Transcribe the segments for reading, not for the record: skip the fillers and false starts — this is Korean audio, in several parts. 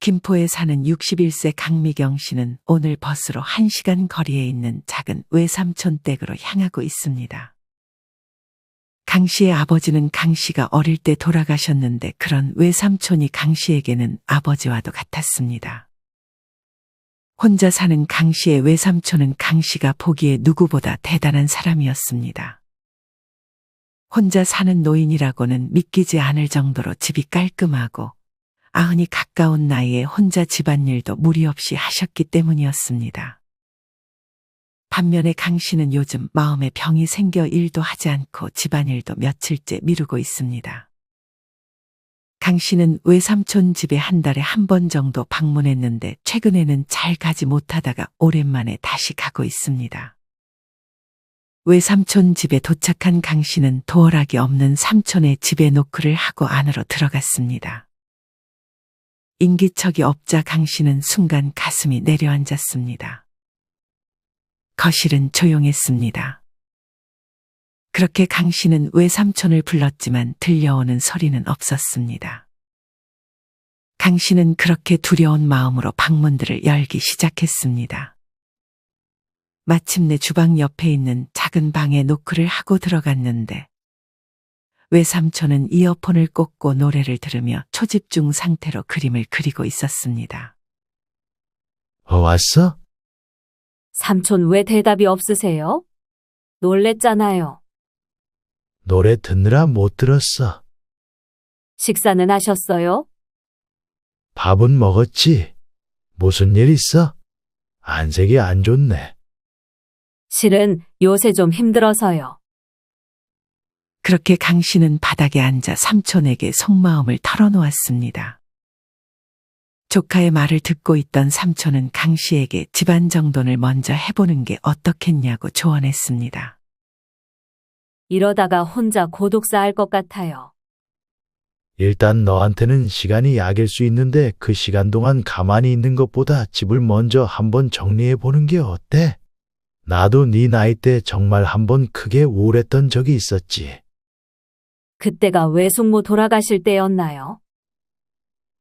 김포에 사는 61세 강미경 씨는 오늘 버스로 1시간 거리에 있는 작은 외삼촌 댁으로 향하고 있습니다. 강 씨의 아버지는 강 씨가 어릴 때 돌아가셨는데 그런 외삼촌이 강 씨에게는 아버지와도 같았습니다. 혼자 사는 강 씨의 외삼촌은 강 씨가 보기에 누구보다 대단한 사람이었습니다. 혼자 사는 노인이라고는 믿기지 않을 정도로 집이 깔끔하고 90이 가까운 나이에 혼자 집안일도 무리 없이 하셨기 때문이었습니다. 반면에 강 씨는 요즘 마음에 병이 생겨 일도 하지 않고 집안일도 며칠째 미루고 있습니다. 강 씨는 외삼촌 집에 한 달에 한 번 정도 방문했는데 최근에는 잘 가지 못하다가 오랜만에 다시 가고 있습니다. 외삼촌 집에 도착한 강 씨는 도어락이 없는 삼촌의 집에 노크를 하고 안으로 들어갔습니다. 인기척이 없자 강 씨는 순간 가슴이 내려앉았습니다. 거실은 조용했습니다. 그렇게 강 씨는 외삼촌을 불렀지만 들려오는 소리는 없었습니다. 강 씨는 그렇게 두려운 마음으로 방문들을 열기 시작했습니다. 마침내 주방 옆에 있는 작은 방에 노크를 하고 들어갔는데 외삼촌은 이어폰을 꽂고 노래를 들으며 초집중 상태로 그림을 그리고 있었습니다. 왔어? 삼촌 왜 대답이 없으세요? 놀랬잖아요. 노래 듣느라 못 들었어. 식사는 하셨어요? 밥은 먹었지? 무슨 일 있어? 안색이 안 좋네. 실은 요새 좀 힘들어서요. 그렇게 강 씨는 바닥에 앉아 삼촌에게 속마음을 털어놓았습니다. 조카의 말을 듣고 있던 삼촌은 강 씨에게 집안 정돈을 먼저 해보는 게 어떻겠냐고 조언했습니다. 이러다가 혼자 고독 쌓을 것 같아요. 일단 너한테는 시간이 약일 수 있는데 그 시간 동안 가만히 있는 것보다 집을 먼저 한번 정리해 보는 게 어때? 나도 네 나이 때 정말 한번 크게 우울했던 적이 있었지. 그때가 외숙모 돌아가실 때였나요?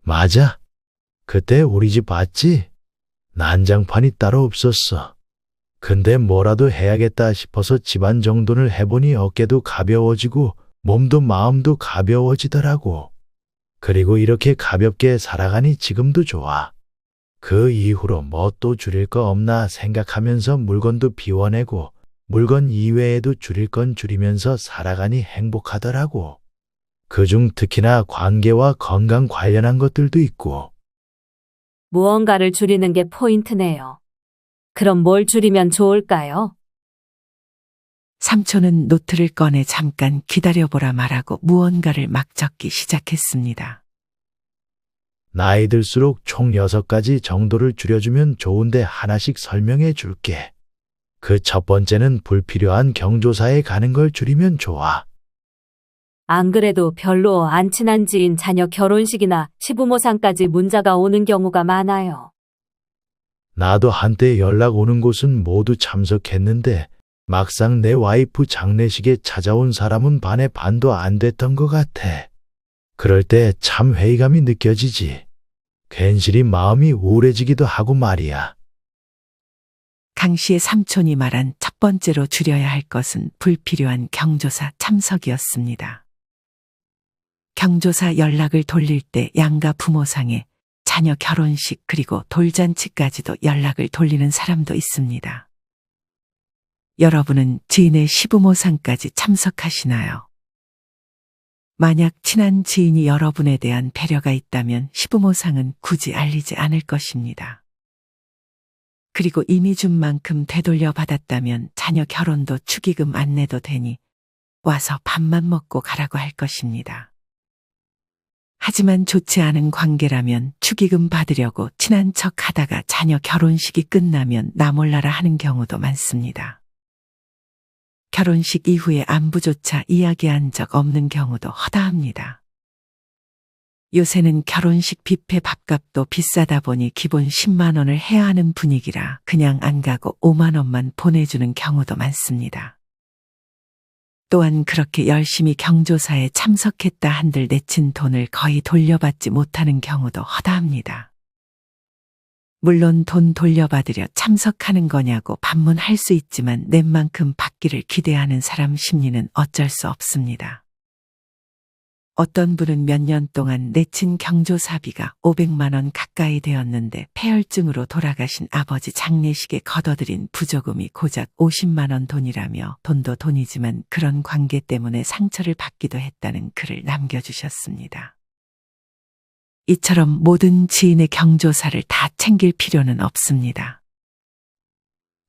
맞아. 그때 우리 집 봤지? 난장판이 따로 없었어. 근데 뭐라도 해야겠다 싶어서 집안 정돈을 해보니 어깨도 가벼워지고 몸도 마음도 가벼워지더라고. 그리고 이렇게 가볍게 살아가니 지금도 좋아. 그 이후로 뭐 또 줄일 거 없나 생각하면서 물건도 비워내고 물건 이외에도 줄일 건 줄이면서 살아가니 행복하더라고. 그중 특히나 관계와 건강 관련한 것들도 있고. 무언가를 줄이는 게 포인트네요. 그럼 뭘 줄이면 좋을까요? 삼촌은 노트를 꺼내 잠깐 기다려보라 말하고 무언가를 막 적기 시작했습니다. 나이 들수록 총 6가지 정도를 줄여주면 좋은데 하나씩 설명해 줄게. 그 첫 번째는 불필요한 경조사에 가는 걸 줄이면 좋아. 안 그래도 별로 안 친한 지인 자녀 결혼식이나 시부모상까지 문자가 오는 경우가 많아요. 나도 한때 연락 오는 곳은 모두 참석했는데 막상 내 와이프 장례식에 찾아온 사람은 반의 반도 안 됐던 것 같아. 그럴 때 참 회의감이 느껴지지. 괜시리 마음이 우울해지기도 하고 말이야. 강 씨의 삼촌이 말한 첫 번째로 줄여야 할 것은 불필요한 경조사 참석이었습니다. 경조사 연락을 돌릴 때 양가 부모상에 자녀 결혼식 그리고 돌잔치까지도 연락을 돌리는 사람도 있습니다. 여러분은 지인의 시부모상까지 참석하시나요? 만약 친한 지인이 여러분에 대한 배려가 있다면 시부모상은 굳이 알리지 않을 것입니다. 그리고 이미 준 만큼 되돌려 받았다면 자녀 결혼도 축의금 안 내도 되니 와서 밥만 먹고 가라고 할 것입니다. 하지만 좋지 않은 관계라면 축의금 받으려고 친한 척 하다가 자녀 결혼식이 끝나면 나 몰라라 하는 경우도 많습니다. 결혼식 이후에 안부조차 이야기한 적 없는 경우도 허다합니다. 요새는 결혼식 뷔페 밥값도 비싸다 보니 기본 10만 원을 해야 하는 분위기라 그냥 안 가고 5만 원만 보내주는 경우도 많습니다. 또한 그렇게 열심히 경조사에 참석했다 한들 내친 돈을 거의 돌려받지 못하는 경우도 허다합니다. 물론 돈 돌려받으려 참석하는 거냐고 반문할 수 있지만 낸 만큼 받기를 기대하는 사람 심리는 어쩔 수 없습니다. 어떤 분은 몇 년 동안 내친 경조사비가 500만 원 가까이 되었는데 폐혈증으로 돌아가신 아버지 장례식에 걷어들인 부조금이 고작 50만 원 돈이라며 돈도 돈이지만 그런 관계 때문에 상처를 받기도 했다는 글을 남겨주셨습니다. 이처럼 모든 지인의 경조사를 다 챙길 필요는 없습니다.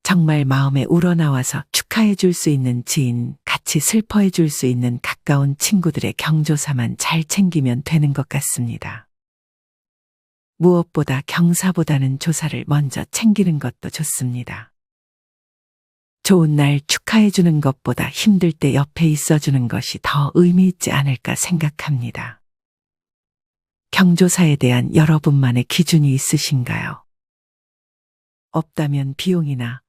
정말 마음에 우러나와서 축하해 줄 수 있는 지인, 같이 슬퍼해 줄 수 있는 가까운 친구들의 경조사만 잘 챙기면 되는 것 같습니다. 무엇보다 경사보다는 조사를 먼저 챙기는 것도 좋습니다. 좋은 날 축하해 주는 것보다 힘들 때 옆에 있어 주는 것이 더 의미 있지 않을까 생각합니다. 경조사에 대한 여러분만의 기준이 있으신가요? 없다면 비용이나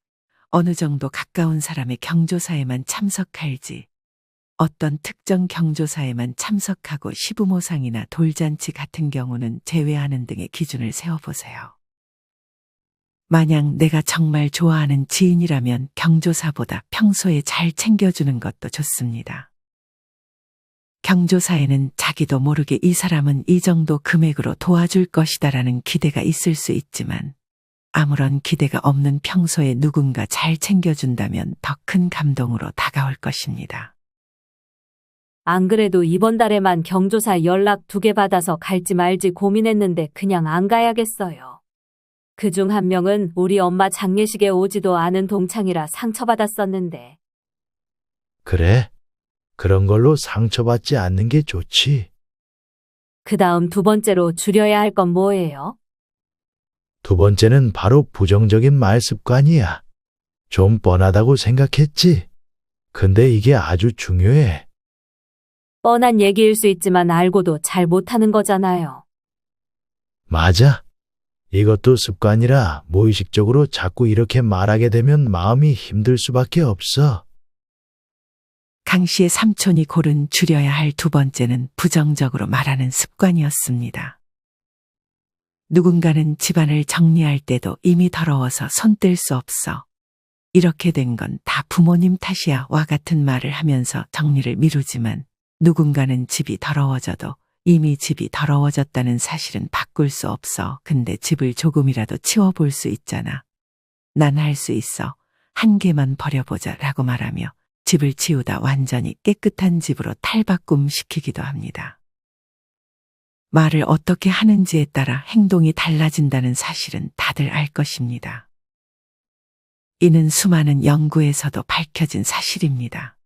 어느 정도 가까운 사람의 경조사에만 참석할지, 어떤 특정 경조사에만 참석하고 시부모상이나 돌잔치 같은 경우는 제외하는 등의 기준을 세워보세요. 만약 내가 정말 좋아하는 지인이라면 경조사보다 평소에 잘 챙겨주는 것도 좋습니다. 경조사에는 자기도 모르게 이 사람은 이 정도 금액으로 도와줄 것이다라는 기대가 있을 수 있지만 아무런 기대가 없는 평소에 누군가 잘 챙겨준다면 더 큰 감동으로 다가올 것입니다. 안 그래도 이번 달에만 경조사 연락 2개 받아서 갈지 말지 고민했는데 그냥 안 가야겠어요. 그중 한 명은 우리 엄마 장례식에 오지도 않은 동창이라 상처받았었는데. 그래? 그런 걸로 상처받지 않는 게 좋지. 그 다음 2번째로 줄여야 할 건 뭐예요? 2번째는 바로 부정적인 말 습관이야. 좀 뻔하다고 생각했지? 근데 이게 아주 중요해. 뻔한 얘기일 수 있지만 알고도 잘 못하는 거잖아요. 맞아. 이것도 습관이라 무의식적으로 자꾸 이렇게 말하게 되면 마음이 힘들 수밖에 없어. 강 씨의 삼촌이 고른 줄여야 할 2번째는 부정적으로 말하는 습관이었습니다. 누군가는 집안을 정리할 때도 이미 더러워서 손 뗄 수 없어. 이렇게 된 건 다 부모님 탓이야 와 같은 말을 하면서 정리를 미루지만 누군가는 집이 더러워져도 이미 집이 더러워졌다는 사실은 바꿀 수 없어. 근데 집을 조금이라도 치워볼 수 있잖아. 난 할 수 있어. 한 개만 버려보자 라고 말하며 집을 치우다 완전히 깨끗한 집으로 탈바꿈 시키기도 합니다. 말을 어떻게 하는지에 따라 행동이 달라진다는 사실은 다들 알 것입니다. 이는 수많은 연구에서도 밝혀진 사실입니다.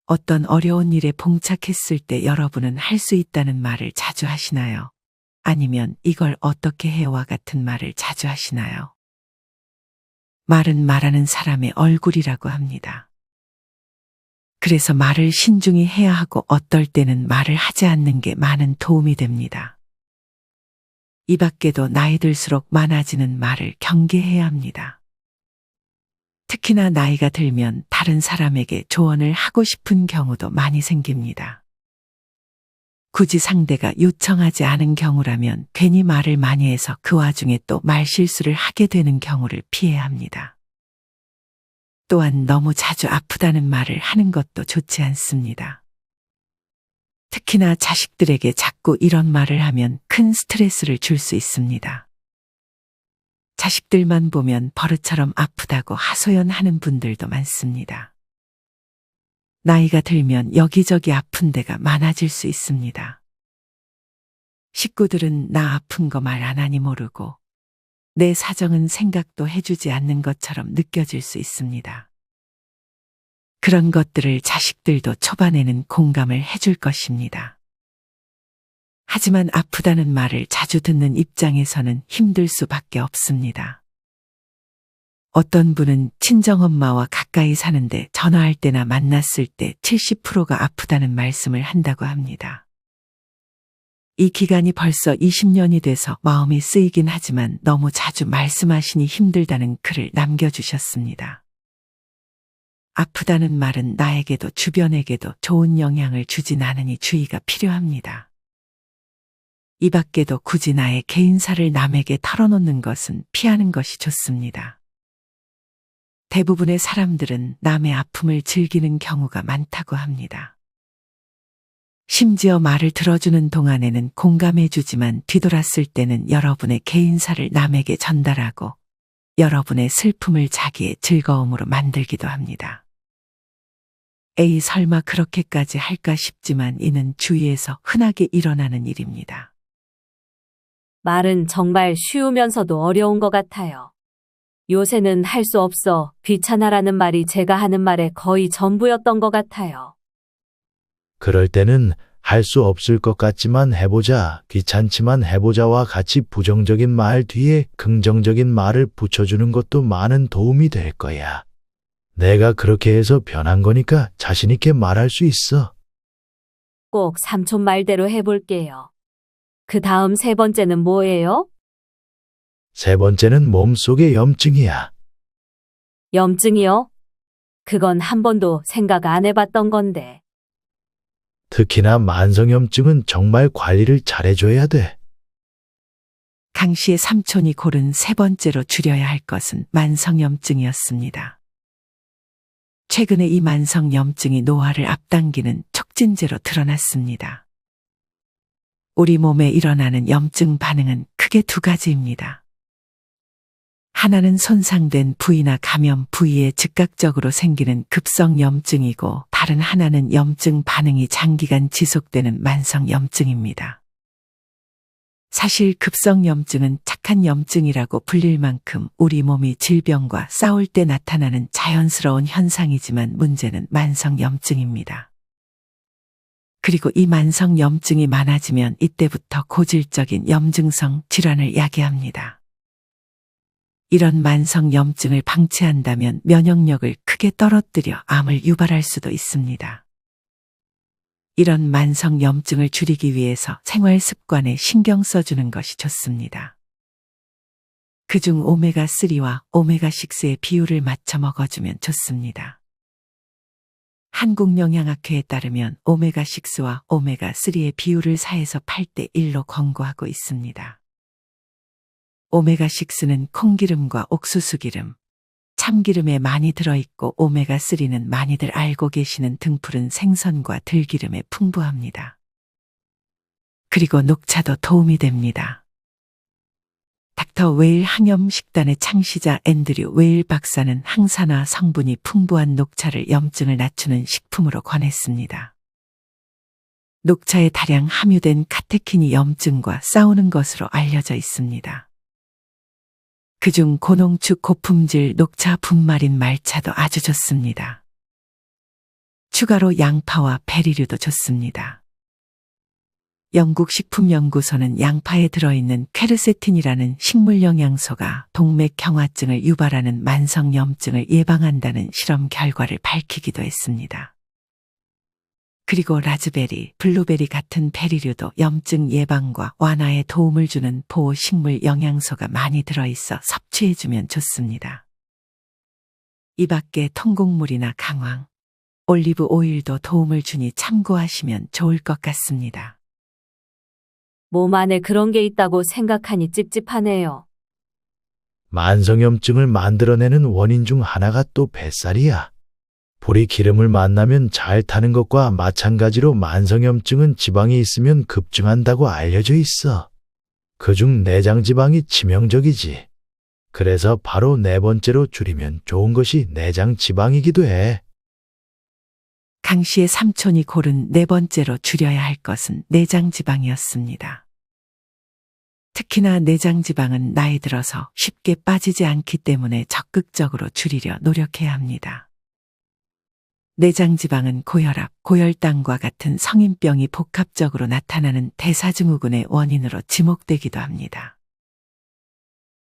어떤 어려운 일에 봉착했을 때 여러분은 할 수 있다는 말을 자주 하시나요? 아니면 이걸 어떻게 해와 같은 말을 자주 하시나요? 말은 말하는 사람의 얼굴이라고 합니다. 그래서 말을 신중히 해야 하고 어떨 때는 말을 하지 않는 게 많은 도움이 됩니다. 이 밖에도 나이 들수록 많아지는 말을 경계해야 합니다. 특히나 나이가 들면 다른 사람에게 조언을 하고 싶은 경우도 많이 생깁니다. 굳이 상대가 요청하지 않은 경우라면 괜히 말을 많이 해서 그 와중에 또 말실수를 하게 되는 경우를 피해야 합니다. 또한 너무 자주 아프다는 말을 하는 것도 좋지 않습니다. 특히나 자식들에게 자꾸 이런 말을 하면 큰 스트레스를 줄 수 있습니다. 자식들만 보면 버릇처럼 아프다고 하소연하는 분들도 많습니다. 나이가 들면 여기저기 아픈 데가 많아질 수 있습니다. 식구들은 나 아픈 거 말 안 하니 모르고 내 사정은 생각도 해주지 않는 것처럼 느껴질 수 있습니다. 그런 것들을 자식들도 초반에는 공감을 해줄 것입니다. 하지만 아프다는 말을 자주 듣는 입장에서는 힘들 수밖에 없습니다. 어떤 분은 친정엄마와 가까이 사는데 전화할 때나 만났을 때 70%가 아프다는 말씀을 한다고 합니다. 이 기간이 벌써 20년이 돼서 마음이 쓰이긴 하지만 너무 자주 말씀하시니 힘들다는 글을 남겨주셨습니다. 아프다는 말은 나에게도 주변에게도 좋은 영향을 주진 않으니 주의가 필요합니다. 이 밖에도 굳이 나의 개인사를 남에게 털어놓는 것은 피하는 것이 좋습니다. 대부분의 사람들은 남의 아픔을 즐기는 경우가 많다고 합니다. 심지어 말을 들어주는 동안에는 공감해주지만 뒤돌았을 때는 여러분의 개인사를 남에게 전달하고 여러분의 슬픔을 자기의 즐거움으로 만들기도 합니다. 에이, 설마 그렇게까지 할까 싶지만 이는 주위에서 흔하게 일어나는 일입니다. 말은 정말 쉬우면서도 어려운 것 같아요. 요새는 할 수 없어, 귀찮아라는 말이 제가 하는 말의 거의 전부였던 것 같아요. 그럴 때는 할 수 없을 것 같지만 해보자, 귀찮지만 해보자와 같이 부정적인 말 뒤에 긍정적인 말을 붙여주는 것도 많은 도움이 될 거야. 내가 그렇게 해서 변한 거니까 자신 있게 말할 수 있어. 꼭 삼촌 말대로 해볼게요. 그 다음 세 번째는 뭐예요? 세 번째는 몸속의 염증이야. 염증이요? 그건 한 번도 생각 안 해봤던 건데. 특히나 만성염증은 정말 관리를 잘해줘야 돼. 강 씨의 삼촌이 고른 세 번째로 줄여야 할 것은 만성염증이었습니다. 최근에 이 만성염증이 노화를 앞당기는 촉진제로 드러났습니다. 우리 몸에 일어나는 염증 반응은 크게 두 가지입니다. 하나는 손상된 부위나 감염 부위에 즉각적으로 생기는 급성 염증이고 다른 하나는 염증 반응이 장기간 지속되는 만성 염증입니다. 사실 급성 염증은 착한 염증이라고 불릴 만큼 우리 몸이 질병과 싸울 때 나타나는 자연스러운 현상이지만 문제는 만성 염증입니다. 그리고 이 만성 염증이 많아지면 이때부터 고질적인 염증성 질환을 야기합니다. 이런 만성 염증을 방치한다면 면역력을 크게 떨어뜨려 암을 유발할 수도 있습니다. 이런 만성 염증을 줄이기 위해서 생활 습관에 신경 써주는 것이 좋습니다. 그중 오메가3와 오메가6의 비율을 맞춰 먹어주면 좋습니다. 한국영양학회에 따르면 오메가6와 오메가3의 비율을 4에서 8대 1로 권고하고 있습니다. 오메가6는 콩기름과 옥수수기름, 참기름에 많이 들어있고 오메가3는 많이들 알고 계시는 등푸른 생선과 들기름에 풍부합니다. 그리고 녹차도 도움이 됩니다. 닥터 웨일 항염식단의 창시자 앤드류 웨일 박사는 항산화 성분이 풍부한 녹차를 염증을 낮추는 식품으로 권했습니다. 녹차에 다량 함유된 카테킨이 염증과 싸우는 것으로 알려져 있습니다. 그중 고농축 고품질 녹차 분말인 말차도 아주 좋습니다. 추가로 양파와 베리류도 좋습니다. 영국 식품연구소는 양파에 들어있는 퀘르세틴이라는 식물 영양소가 동맥경화증을 유발하는 만성염증을 예방한다는 실험 결과를 밝히기도 했습니다. 그리고 라즈베리, 블루베리 같은 베리류도 염증 예방과 완화에 도움을 주는 보호식물 영양소가 많이 들어있어 섭취해주면 좋습니다. 이 밖에 통곡물이나 강황, 올리브 오일도 도움을 주니 참고하시면 좋을 것 같습니다. 몸 안에 그런 게 있다고 생각하니 찝찝하네요. 만성염증을 만들어내는 원인 중 하나가 또 뱃살이야. 불이 기름을 만나면 잘 타는 것과 마찬가지로 만성염증은 지방이 있으면 급증한다고 알려져 있어. 그중 내장 지방이 치명적이지. 그래서 바로 네 번째로 줄이면 좋은 것이 내장 지방이기도 해. 강 씨의 삼촌이 고른 네 번째로 줄여야 할 것은 내장 지방이었습니다. 특히나 내장 지방은 나이 들어서 쉽게 빠지지 않기 때문에 적극적으로 줄이려 노력해야 합니다. 내장 지방은 고혈압, 고혈당과 같은 성인병이 복합적으로 나타나는 대사증후군의 원인으로 지목되기도 합니다.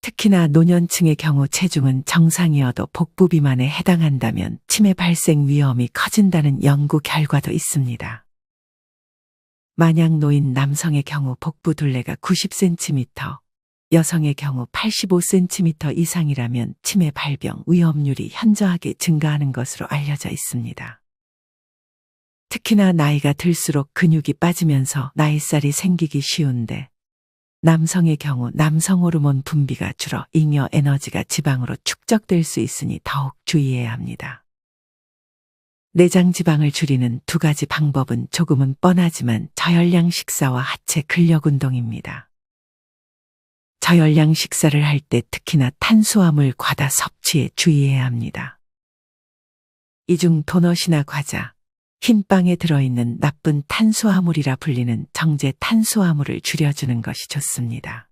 특히나 노년층의 경우 체중은 정상이어도 복부 비만에 해당한다면 치매 발생 위험이 커진다는 연구 결과도 있습니다. 만약 노인 남성의 경우 복부 둘레가 90cm, 여성의 경우 85cm 이상이라면 치매 발병 위험률이 현저하게 증가하는 것으로 알려져 있습니다. 특히나 나이가 들수록 근육이 빠지면서 나이살이 생기기 쉬운데 남성의 경우 남성 호르몬 분비가 줄어 잉여 에너지가 지방으로 축적될 수 있으니 더욱 주의해야 합니다. 내장 지방을 줄이는 두 가지 방법은 조금은 뻔하지만 저열량 식사와 하체 근력 운동입니다. 저열량 식사를 할 때 특히나 탄수화물 과다 섭취에 주의해야 합니다. 이 중 도넛이나 과자, 흰빵에 들어있는 나쁜 탄수화물이라 불리는 정제 탄수화물을 줄여주는 것이 좋습니다.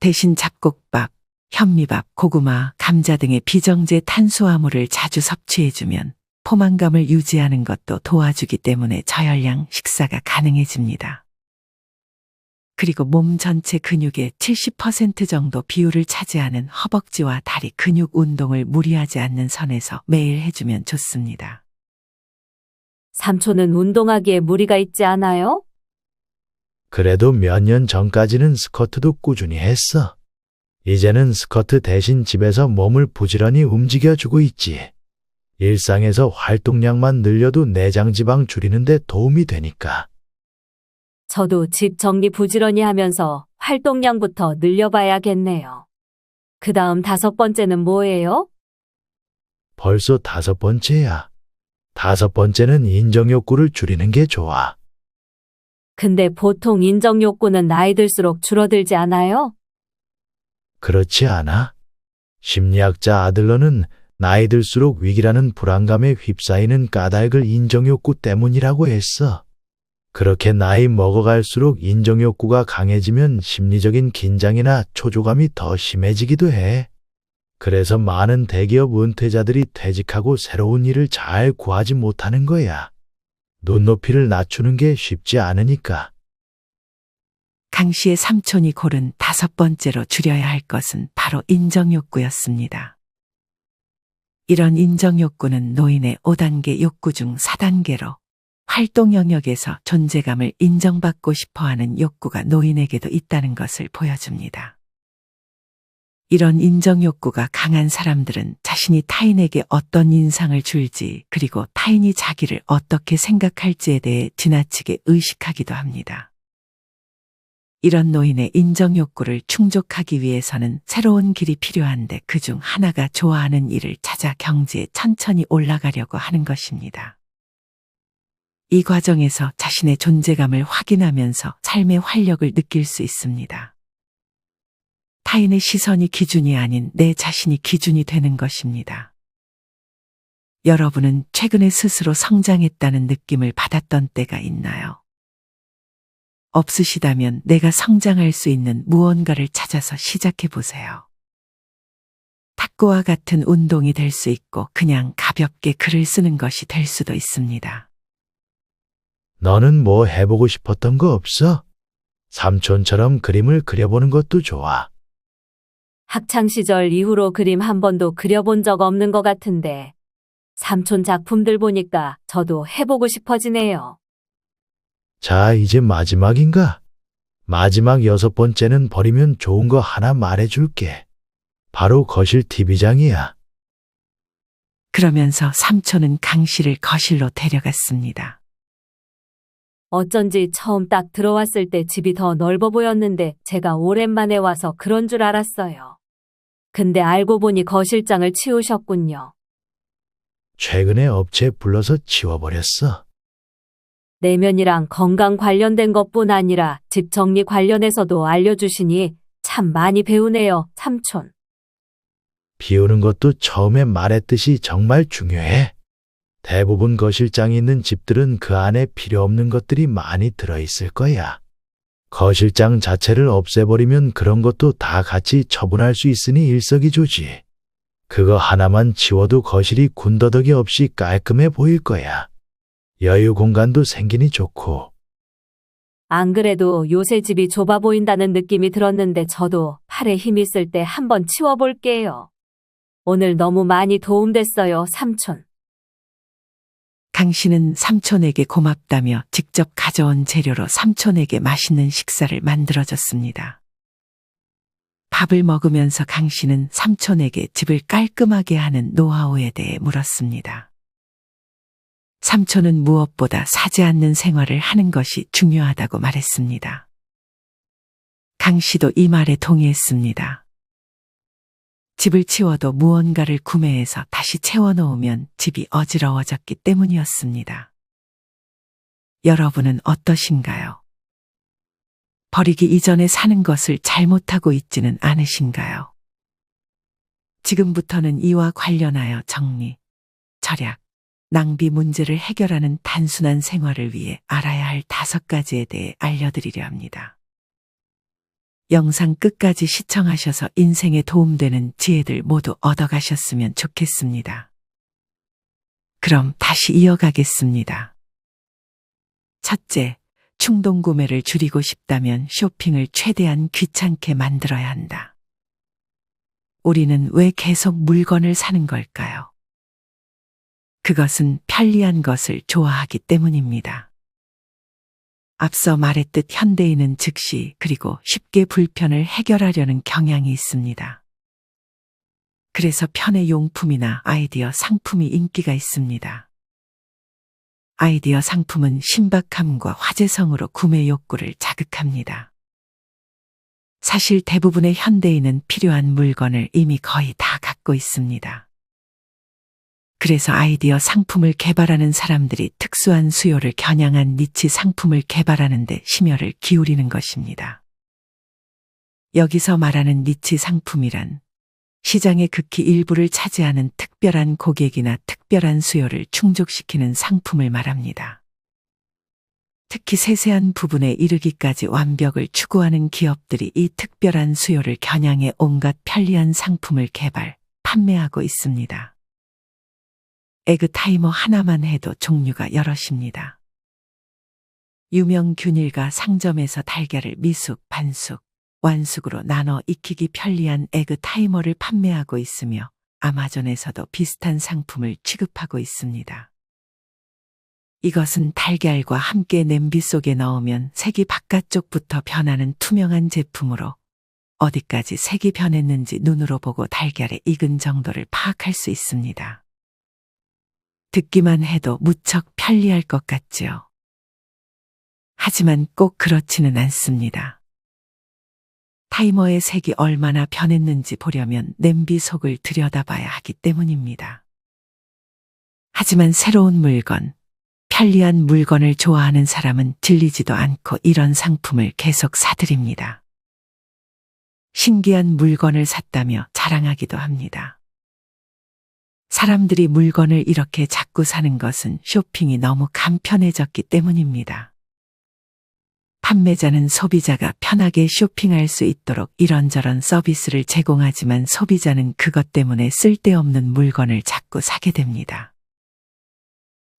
대신 잡곡밥, 현미밥, 고구마, 감자 등의 비정제 탄수화물을 자주 섭취해주면 포만감을 유지하는 것도 도와주기 때문에 저열량 식사가 가능해집니다. 그리고 몸 전체 근육의 70% 정도 비율을 차지하는 허벅지와 다리 근육 운동을 무리하지 않는 선에서 매일 해주면 좋습니다. 삼촌은 운동하기에 무리가 있지 않아요? 그래도 몇 년 전까지는 스쿼트도 꾸준히 했어. 이제는 스쿼트 대신 집에서 몸을 부지런히 움직여주고 있지. 일상에서 활동량만 늘려도 내장 지방 줄이는 데 도움이 되니까. 저도 집 정리 부지런히 하면서 활동량부터 늘려봐야겠네요. 그 다음 5번째는 뭐예요? 벌써 5번째야. 5번째는 인정 욕구를 줄이는 게 좋아. 근데 보통 인정 욕구는 나이 들수록 줄어들지 않아요? 그렇지 않아? 심리학자 아들러는 나이 들수록 위기라는 불안감에 휩싸이는 까닭을 인정 욕구 때문이라고 했어. 그렇게 나이 먹어갈수록 인정 욕구가 강해지면 심리적인 긴장이나 초조감이 더 심해지기도 해. 그래서 많은 대기업 은퇴자들이 퇴직하고 새로운 일을 잘 구하지 못하는 거야. 눈높이를 낮추는 게 쉽지 않으니까. 강 씨의 삼촌이 고른 5번째로 줄여야 할 것은 바로 인정욕구였습니다. 이런 인정욕구는 노인의 5단계 욕구 중 4단계로 활동 영역에서 존재감을 인정받고 싶어하는 욕구가 노인에게도 있다는 것을 보여줍니다. 이런 인정욕구가 강한 사람들은 자신이 타인에게 어떤 인상을 줄지 그리고 타인이 자기를 어떻게 생각할지에 대해 지나치게 의식하기도 합니다. 이런 노인의 인정욕구를 충족하기 위해서는 새로운 길이 필요한데 그중 하나가 좋아하는 일을 찾아 경지에 천천히 올라가려고 하는 것입니다. 이 과정에서 자신의 존재감을 확인하면서 삶의 활력을 느낄 수 있습니다. 타인의 시선이 기준이 아닌 내 자신이 기준이 되는 것입니다. 여러분은 최근에 스스로 성장했다는 느낌을 받았던 때가 있나요? 없으시다면 내가 성장할 수 있는 무언가를 찾아서 시작해 보세요. 탁구와 같은 운동이 될 수 있고 그냥 가볍게 글을 쓰는 것이 될 수도 있습니다. 너는 뭐 해보고 싶었던 거 없어? 삼촌처럼 그림을 그려보는 것도 좋아. 학창시절 이후로 그림 한 번도 그려본 적 없는 것 같은데 삼촌 작품들 보니까 저도 해보고 싶어지네요. 자, 이제 마지막인가? 마지막 6번째는 버리면 좋은 거 하나 말해줄게. 바로 거실 TV장이야. 그러면서 삼촌은 강 씨를 거실로 데려갔습니다. 어쩐지 처음 딱 들어왔을 때 집이 더 넓어 보였는데 제가 오랜만에 와서 그런 줄 알았어요. 근데 알고 보니 거실장을 치우셨군요. 최근에 업체 불러서 치워버렸어. 내면이랑 건강 관련된 것뿐 아니라 집 정리 관련해서도 알려주시니 참 많이 배우네요, 삼촌. 비우는 것도 처음에 말했듯이 정말 중요해. 대부분 거실장이 있는 집들은 그 안에 필요 없는 것들이 많이 들어있을 거야. 거실장 자체를 없애버리면 그런 것도 다 같이 처분할 수 있으니 일석이조지. 그거 하나만 치워도 거실이 군더더기 없이 깔끔해 보일 거야. 여유 공간도 생기니 좋고. 안 그래도 요새 집이 좁아 보인다는 느낌이 들었는데 저도 팔에 힘 있을 때 한번 치워볼게요. 오늘 너무 많이 도움됐어요, 삼촌. 강 씨는 삼촌에게 고맙다며 직접 가져온 재료로 삼촌에게 맛있는 식사를 만들어줬습니다. 밥을 먹으면서 강 씨는 삼촌에게 집을 깔끔하게 하는 노하우에 대해 물었습니다. 삼촌은 무엇보다 사지 않는 생활을 하는 것이 중요하다고 말했습니다. 강 씨도 이 말에 동의했습니다. 집을 치워도 무언가를 구매해서 다시 채워놓으면 집이 어지러워졌기 때문이었습니다. 여러분은 어떠신가요? 버리기 이전에 사는 것을 잘못하고 있지는 않으신가요? 지금부터는 이와 관련하여 정리, 절약, 낭비 문제를 해결하는 단순한 생활을 위해 알아야 할 5가지에 대해 알려드리려 합니다. 영상 끝까지 시청하셔서 인생에 도움되는 지혜들 모두 얻어가셨으면 좋겠습니다. 그럼 다시 이어가겠습니다. 첫째, 충동 구매를 줄이고 싶다면 쇼핑을 최대한 귀찮게 만들어야 한다. 우리는 왜 계속 물건을 사는 걸까요? 그것은 편리한 것을 좋아하기 때문입니다. 앞서 말했듯 현대인은 즉시 그리고 쉽게 불편을 해결하려는 경향이 있습니다. 그래서 편의 용품이나 아이디어 상품이 인기가 있습니다. 아이디어 상품은 신박함과 화제성으로 구매 욕구를 자극합니다. 사실 대부분의 현대인은 필요한 물건을 이미 거의 다 갖고 있습니다. 그래서 아이디어 상품을 개발하는 사람들이 특수한 수요를 겨냥한 니치 상품을 개발하는 데 심혈을 기울이는 것입니다. 여기서 말하는 니치 상품이란 시장의 극히 일부를 차지하는 특별한 고객이나 특별한 수요를 충족시키는 상품을 말합니다. 특히 세세한 부분에 이르기까지 완벽을 추구하는 기업들이 이 특별한 수요를 겨냥해 온갖 편리한 상품을 개발, 판매하고 있습니다. 에그 타이머 하나만 해도 종류가 여럿입니다. 유명 균일과 상점에서 달걀을 미숙, 반숙, 완숙으로 나눠 익히기 편리한 에그 타이머를 판매하고 있으며 아마존에서도 비슷한 상품을 취급하고 있습니다. 이것은 달걀과 함께 냄비 속에 넣으면 색이 바깥쪽부터 변하는 투명한 제품으로 어디까지 색이 변했는지 눈으로 보고 달걀의 익은 정도를 파악할 수 있습니다. 듣기만 해도 무척 편리할 것 같지요. 하지만 꼭 그렇지는 않습니다. 타이머의 색이 얼마나 변했는지 보려면 냄비 속을 들여다봐야 하기 때문입니다. 하지만 새로운 물건, 편리한 물건을 좋아하는 사람은 질리지도 않고 이런 상품을 계속 사들입니다. 신기한 물건을 샀다며 자랑하기도 합니다. 사람들이 물건을 이렇게 자꾸 사는 것은 쇼핑이 너무 간편해졌기 때문입니다. 판매자는 소비자가 편하게 쇼핑할 수 있도록 이런저런 서비스를 제공하지만 소비자는 그것 때문에 쓸데없는 물건을 자꾸 사게 됩니다.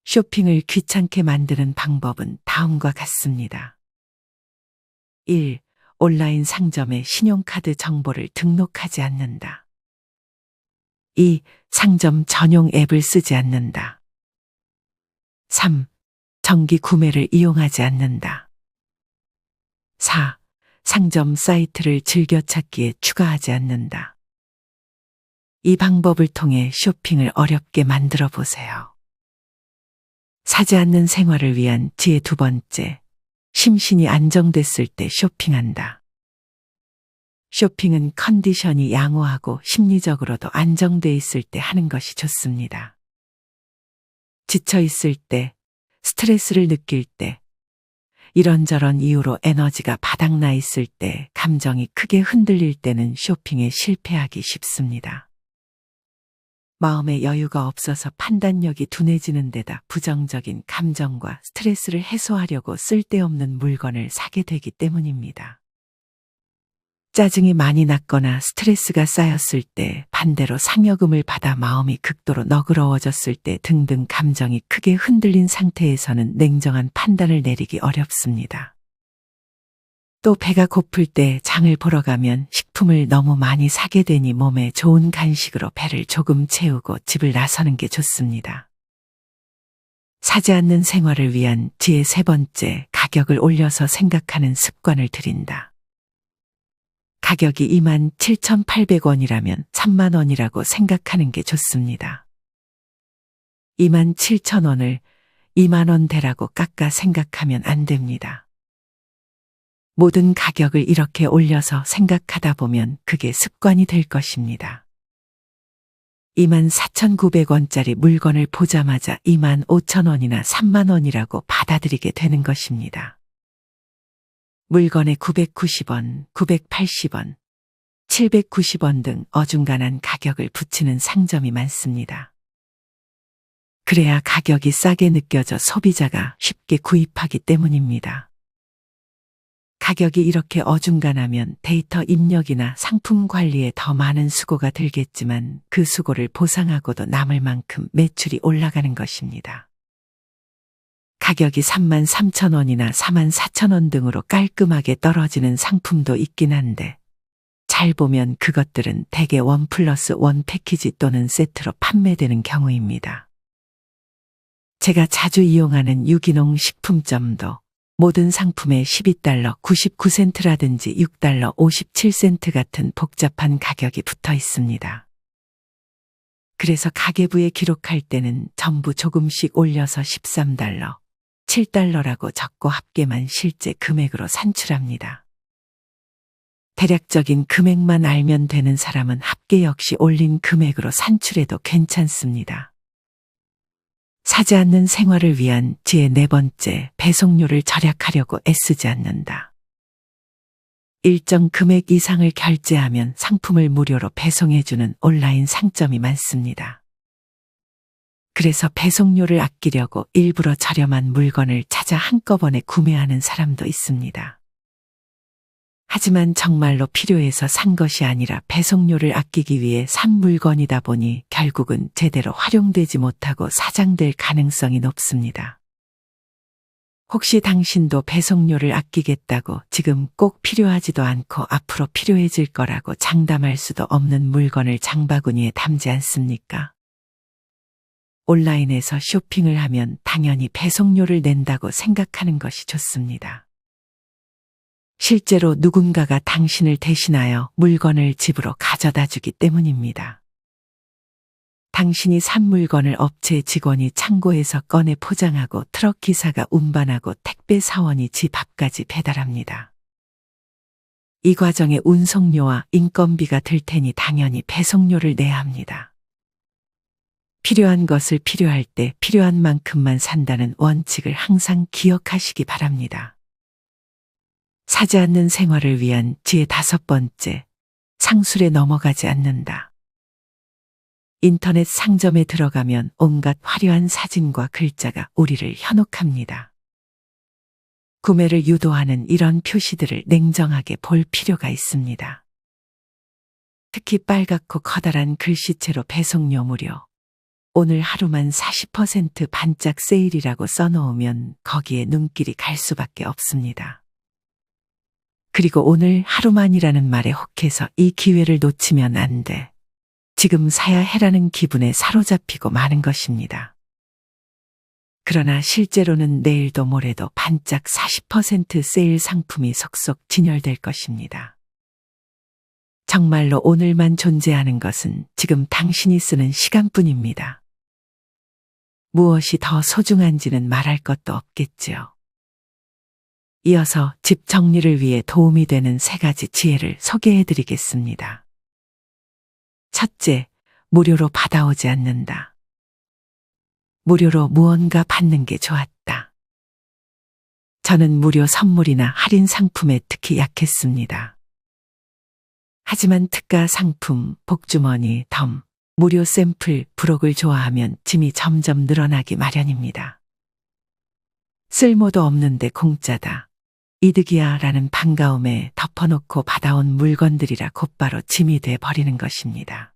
쇼핑을 귀찮게 만드는 방법은 다음과 같습니다. 1. 온라인 상점에 신용카드 정보를 등록하지 않는다. 2. 상점 전용 앱을 쓰지 않는다. 3. 정기 구매를 이용하지 않는다. 4. 상점 사이트를 즐겨찾기에 추가하지 않는다. 이 방법을 통해 쇼핑을 어렵게 만들어 보세요. 사지 않는 생활을 위한 지혜 2번째, 심신이 안정됐을 때 쇼핑한다. 쇼핑은 컨디션이 양호하고 심리적으로도 안정돼 있을 때 하는 것이 좋습니다. 지쳐 있을 때, 스트레스를 느낄 때, 이런저런 이유로 에너지가 바닥나 있을 때, 감정이 크게 흔들릴 때는 쇼핑에 실패하기 쉽습니다. 마음의 여유가 없어서 판단력이 둔해지는 데다 부정적인 감정과 스트레스를 해소하려고 쓸데없는 물건을 사게 되기 때문입니다. 짜증이 많이 났거나 스트레스가 쌓였을 때, 반대로 상여금을 받아 마음이 극도로 너그러워졌을 때 등등 감정이 크게 흔들린 상태에서는 냉정한 판단을 내리기 어렵습니다. 또 배가 고플 때 장을 보러 가면 식품을 너무 많이 사게 되니 몸에 좋은 간식으로 배를 조금 채우고 집을 나서는 게 좋습니다. 사지 않는 생활을 위한 지혜 3번째, 가격을 올려서 생각하는 습관을 들인다. 가격이 27,800원이라면 3만 원이라고 생각하는 게 좋습니다. 27,000원을 2만 원대라고 깎아 생각하면 안 됩니다. 모든 가격을 이렇게 올려서 생각하다 보면 그게 습관이 될 것입니다. 24,900원짜리 물건을 보자마자 25,000원이나 30,000원이라고 받아들이게 되는 것입니다. 물건에 990원, 980원, 790원 등 어중간한 가격을 붙이는 상점이 많습니다. 그래야 가격이 싸게 느껴져 소비자가 쉽게 구입하기 때문입니다. 가격이 이렇게 어중간하면 데이터 입력이나 상품 관리에 더 많은 수고가 들겠지만 그 수고를 보상하고도 남을 만큼 매출이 올라가는 것입니다. 가격이 33,000원이나 44,000원 등으로 깔끔하게 떨어지는 상품도 있긴 한데 잘 보면 그것들은 대개 1+1 패키지 또는 세트로 판매되는 경우입니다. 제가 자주 이용하는 유기농 식품점도 모든 상품에 12달러 99센트라든지 6달러 57센트 같은 복잡한 가격이 붙어 있습니다. 그래서 가계부에 기록할 때는 전부 조금씩 올려서 13달러, 7달러라고 적고 합계만 실제 금액으로 산출합니다. 대략적인 금액만 알면 되는 사람은 합계 역시 올린 금액으로 산출해도 괜찮습니다. 사지 않는 생활을 위한 지혜 네 번째, 배송료를 절약하려고 애쓰지 않는다. 일정 금액 이상을 결제하면 상품을 무료로 배송해주는 온라인 상점이 많습니다. 그래서 배송료를 아끼려고 일부러 저렴한 물건을 찾아 한꺼번에 구매하는 사람도 있습니다. 하지만 정말로 필요해서 산 것이 아니라 배송료를 아끼기 위해 산 물건이다 보니 결국은 제대로 활용되지 못하고 사장될 가능성이 높습니다. 혹시 당신도 배송료를 아끼겠다고 지금 꼭 필요하지도 않고 앞으로 필요해질 거라고 장담할 수도 없는 물건을 장바구니에 담지 않습니까? 온라인에서 쇼핑을 하면 당연히 배송료를 낸다고 생각하는 것이 좋습니다. 실제로 누군가가 당신을 대신하여 물건을 집으로 가져다 주기 때문입니다. 당신이 산 물건을 업체 직원이 창고에서 꺼내 포장하고 트럭 기사가 운반하고 택배 사원이 집 앞까지 배달합니다. 이 과정에 운송료와 인건비가 들 테니 당연히 배송료를 내야 합니다. 필요한 것을 필요할 때 필요한 만큼만 산다는 원칙을 항상 기억하시기 바랍니다. 사지 않는 생활을 위한 지혜 다섯 번째, 상술에 넘어가지 않는다. 인터넷 상점에 들어가면 온갖 화려한 사진과 글자가 우리를 현혹합니다. 구매를 유도하는 이런 표시들을 냉정하게 볼 필요가 있습니다. 특히 빨갛고 커다란 글씨체로 배송료 무료, 오늘 하루만 40% 반짝 세일이라고 써놓으면 거기에 눈길이 갈 수밖에 없습니다. 그리고 오늘 하루만이라는 말에 혹해서 이 기회를 놓치면 안 돼. 지금 사야 해라는 기분에 사로잡히고 마는 것입니다. 그러나 실제로는 내일도 모레도 반짝 40% 세일 상품이 속속 진열될 것입니다. 정말로 오늘만 존재하는 것은 지금 당신이 쓰는 시간뿐입니다. 무엇이 더 소중한지는 말할 것도 없겠지요. 이어서 집 정리를 위해 도움이 되는 세 가지 지혜를 소개해 드리겠습니다. 첫째, 무료로 받아오지 않는다. 무료로 무언가 받는 게 좋았다. 저는 무료 선물이나 할인 상품에 특히 약했습니다. 하지만 특가 상품, 복주머니, 덤, 무료 샘플, 부록을 좋아하면 짐이 점점 늘어나기 마련입니다. 쓸모도 없는데 공짜다. 이득이야 라는 반가움에 덮어놓고 받아온 물건들이라 곧바로 짐이 돼 버리는 것입니다.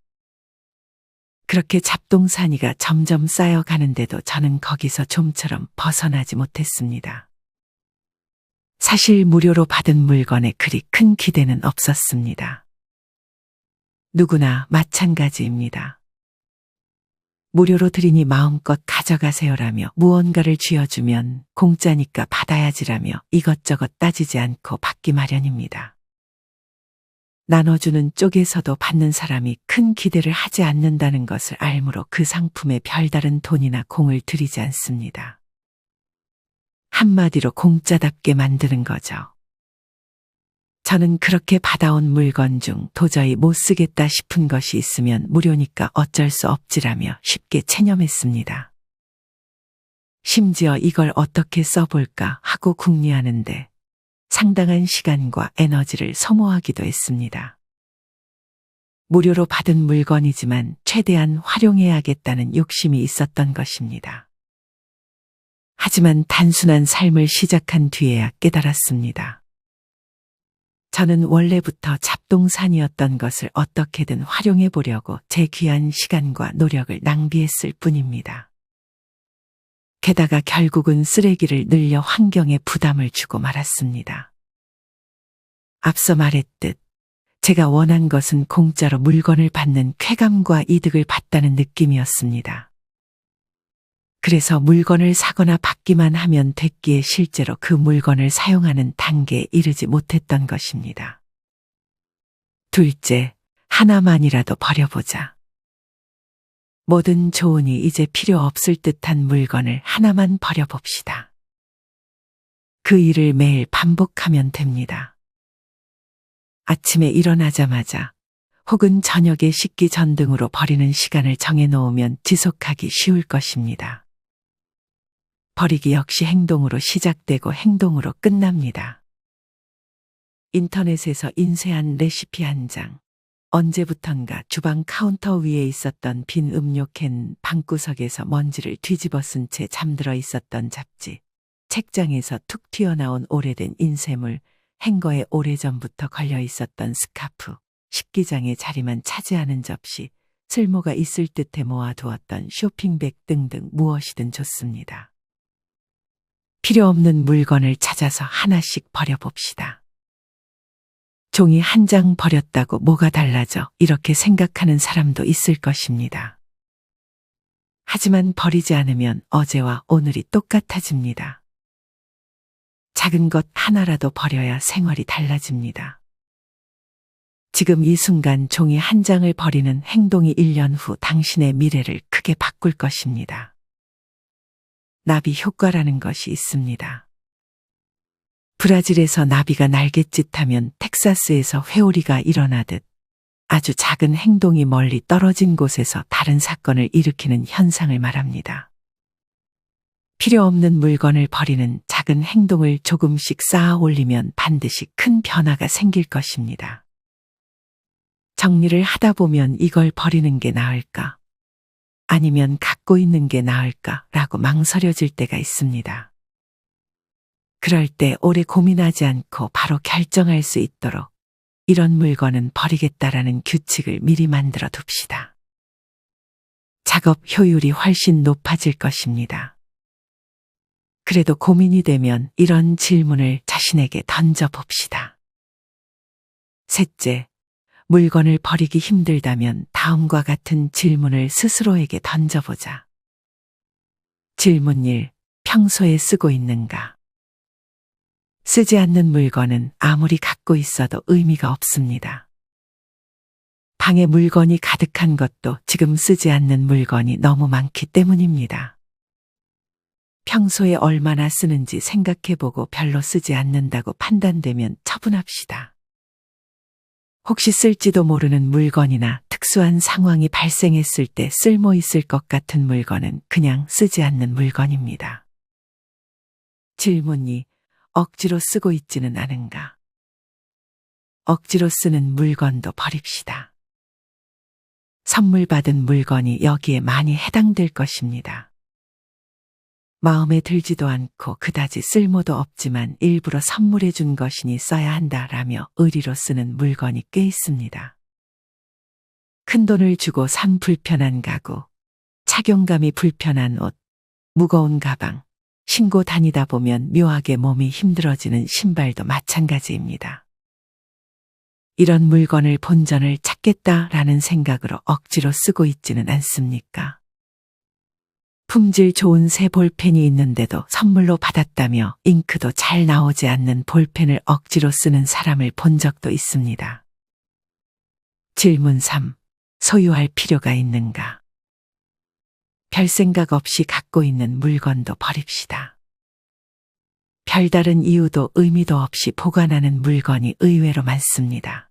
그렇게 잡동사니가 점점 쌓여가는데도 저는 거기서 좀처럼 벗어나지 못했습니다. 사실 무료로 받은 물건에 그리 큰 기대는 없었습니다. 누구나 마찬가지입니다. 무료로 드리니 마음껏 가져가세요라며 무언가를 쥐어주면 공짜니까 받아야지라며 이것저것 따지지 않고 받기 마련입니다. 나눠주는 쪽에서도 받는 사람이 큰 기대를 하지 않는다는 것을 알므로 그 상품에 별다른 돈이나 공을 들이지 않습니다. 한마디로 공짜답게 만드는 거죠. 저는 그렇게 받아온 물건 중 도저히 못 쓰겠다 싶은 것이 있으면 무료니까 어쩔 수 없지라며 쉽게 체념했습니다. 심지어 이걸 어떻게 써볼까 하고 궁리하는데 상당한 시간과 에너지를 소모하기도 했습니다. 무료로 받은 물건이지만 최대한 활용해야겠다는 욕심이 있었던 것입니다. 하지만 단순한 삶을 시작한 뒤에야 깨달았습니다. 저는 원래부터 잡동산이었던 것을 어떻게든 활용해 보려고 제 귀한 시간과 노력을 낭비했을 뿐입니다. 게다가 결국은 쓰레기를 늘려 환경에 부담을 주고 말았습니다. 앞서 말했듯 제가 원한 것은 공짜로 물건을 받는 쾌감과 이득을 받다는 느낌이었습니다. 그래서 물건을 사거나 받기만 하면 됐기에 실제로 그 물건을 사용하는 단계에 이르지 못했던 것입니다. 둘째, 하나만이라도 버려보자. 뭐든 좋으니 이제 필요 없을 듯한 물건을 하나만 버려봅시다. 그 일을 매일 반복하면 됩니다. 아침에 일어나자마자 혹은 저녁에 씻기 전 등으로 버리는 시간을 정해놓으면 지속하기 쉬울 것입니다. 버리기 역시 행동으로 시작되고 행동으로 끝납니다. 인터넷에서 인쇄한 레시피 한 장, 언제부턴가 주방 카운터 위에 있었던 빈 음료캔, 방구석에서 먼지를 뒤집어 쓴 채 잠들어 있었던 잡지, 책장에서 툭 튀어나온 오래된 인쇄물, 행거에 오래전부터 걸려 있었던 스카프, 식기장의 자리만 차지하는 접시, 쓸모가 있을 듯해 모아두었던 쇼핑백 등등 무엇이든 좋습니다. 필요 없는 물건을 찾아서 하나씩 버려봅시다. 종이 한 장 버렸다고 뭐가 달라져 이렇게 생각하는 사람도 있을 것입니다. 하지만 버리지 않으면 어제와 오늘이 똑같아집니다. 작은 것 하나라도 버려야 생활이 달라집니다. 지금 이 순간 종이 한 장을 버리는 행동이 1년 후 당신의 미래를 크게 바꿀 것입니다. 나비 효과라는 것이 있습니다. 브라질에서 나비가 날갯짓하면 텍사스에서 회오리가 일어나듯 아주 작은 행동이 멀리 떨어진 곳에서 다른 사건을 일으키는 현상을 말합니다. 필요 없는 물건을 버리는 작은 행동을 조금씩 쌓아 올리면 반드시 큰 변화가 생길 것입니다. 정리를 하다 보면 이걸 버리는 게 나을까? 아니면 갖고 있는 게 나을까라고 망설여질 때가 있습니다. 그럴 때 오래 고민하지 않고 바로 결정할 수 있도록 이런 물건은 버리겠다라는 규칙을 미리 만들어 둡시다. 작업 효율이 훨씬 높아질 것입니다. 그래도 고민이 되면 이런 질문을 자신에게 던져봅시다. 셋째, 물건을 버리기 힘들다면 다음과 같은 질문을 스스로에게 던져보자. 질문 1. 평소에 쓰고 있는가? 쓰지 않는 물건은 아무리 갖고 있어도 의미가 없습니다. 방에 물건이 가득한 것도 지금 쓰지 않는 물건이 너무 많기 때문입니다. 평소에 얼마나 쓰는지 생각해보고 별로 쓰지 않는다고 판단되면 처분합시다. 혹시 쓸지도 모르는 물건이나 특수한 상황이 발생했을 때 쓸모 있을 것 같은 물건은 그냥 쓰지 않는 물건입니다. 질문 2. 억지로 쓰고 있지는 않은가? 억지로 쓰는 물건도 버립시다. 선물 받은 물건이 여기에 많이 해당될 것입니다. 마음에 들지도 않고 그다지 쓸모도 없지만 일부러 선물해 준 것이니 써야 한다라며 의리로 쓰는 물건이 꽤 있습니다. 큰돈을 주고 산 불편한 가구, 착용감이 불편한 옷, 무거운 가방, 신고 다니다 보면 묘하게 몸이 힘들어지는 신발도 마찬가지입니다. 이런 물건을 본전을 찾겠다라는 생각으로 억지로 쓰고 있지는 않습니까? 품질 좋은 새 볼펜이 있는데도 선물로 받았다며 잉크도 잘 나오지 않는 볼펜을 억지로 쓰는 사람을 본 적도 있습니다. 질문 3. 소유할 필요가 있는가? 별 생각 없이 갖고 있는 물건도 버립시다. 별다른 이유도 의미도 없이 보관하는 물건이 의외로 많습니다.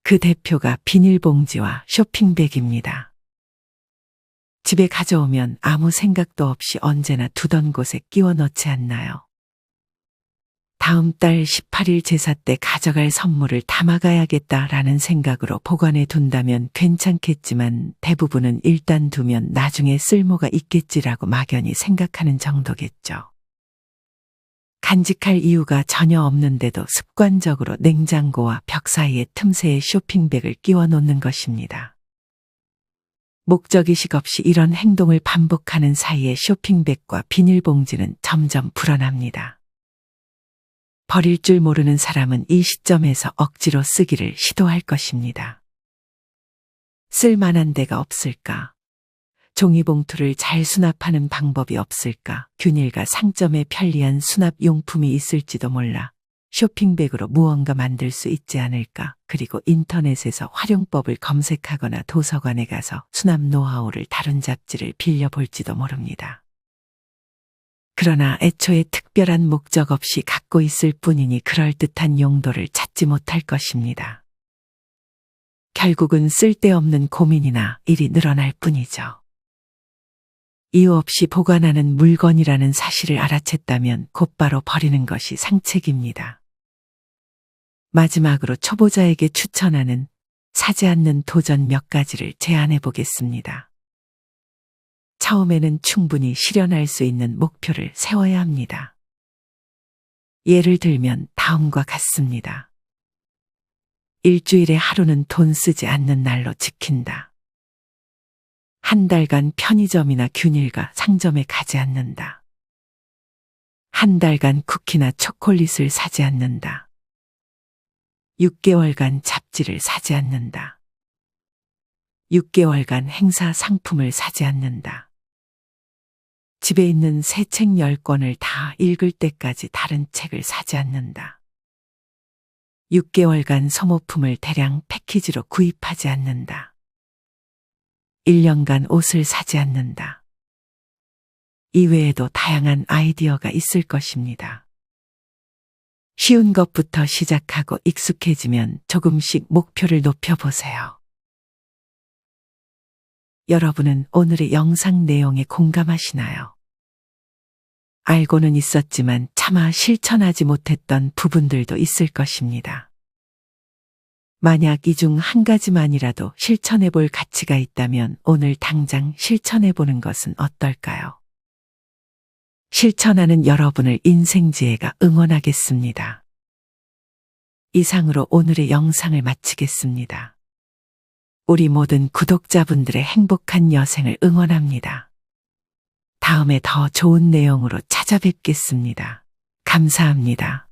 그 대표가 비닐봉지와 쇼핑백입니다. 집에 가져오면 아무 생각도 없이 언제나 두던 곳에 끼워 넣지 않나요? 다음 달 18일 제사 때 가져갈 선물을 담아가야겠다라는 생각으로 보관해 둔다면 괜찮겠지만 대부분은 일단 두면 나중에 쓸모가 있겠지라고 막연히 생각하는 정도겠죠. 간직할 이유가 전혀 없는데도 습관적으로 냉장고와 벽 사이의 틈새에 쇼핑백을 끼워 놓는 것입니다. 목적의식 없이 이런 행동을 반복하는 사이에 쇼핑백과 비닐봉지는 점점 불어납니다. 버릴 줄 모르는 사람은 이 시점에서 억지로 쓰기를 시도할 것입니다. 쓸만한 데가 없을까? 종이봉투를 잘 수납하는 방법이 없을까? 균일과 상점에 편리한 수납 용품이 있을지도 몰라. 쇼핑백으로 무언가 만들 수 있지 않을까? 그리고 인터넷에서 활용법을 검색하거나 도서관에 가서 수납 노하우를 다룬 잡지를 빌려볼지도 모릅니다. 그러나 애초에 특별한 목적 없이 갖고 있을 뿐이니 그럴듯한 용도를 찾지 못할 것입니다. 결국은 쓸데없는 고민이나 일이 늘어날 뿐이죠. 이유 없이 보관하는 물건이라는 사실을 알아챘다면 곧바로 버리는 것이 상책입니다. 마지막으로 초보자에게 추천하는 사지 않는 도전 몇 가지를 제안해 보겠습니다. 처음에는 충분히 실현할 수 있는 목표를 세워야 합니다. 예를 들면 다음과 같습니다. 일주일에 하루는 돈 쓰지 않는 날로 지킨다. 한 달간 편의점이나 균일과 상점에 가지 않는다. 한 달간 쿠키나 초콜릿을 사지 않는다. 6개월간 잡지를 사지 않는다. 6개월간 행사 상품을 사지 않는다. 집에 있는 새 책 10권을 다 읽을 때까지 다른 책을 사지 않는다. 6개월간 소모품을 대량 패키지로 구입하지 않는다. 1년간 옷을 사지 않는다. 이외에도 다양한 아이디어가 있을 것입니다. 쉬운 것부터 시작하고 익숙해지면 조금씩 목표를 높여보세요. 여러분은 오늘의 영상 내용에 공감하시나요? 알고는 있었지만 차마 실천하지 못했던 부분들도 있을 것입니다. 만약 이 중 한 가지만이라도 실천해 볼 가치가 있다면 오늘 당장 실천해 보는 것은 어떨까요? 실천하는 여러분을 인생지혜가 응원하겠습니다. 이상으로 오늘의 영상을 마치겠습니다. 우리 모든 구독자분들의 행복한 여생을 응원합니다. 다음에 더 좋은 내용으로 찾아뵙겠습니다. 감사합니다.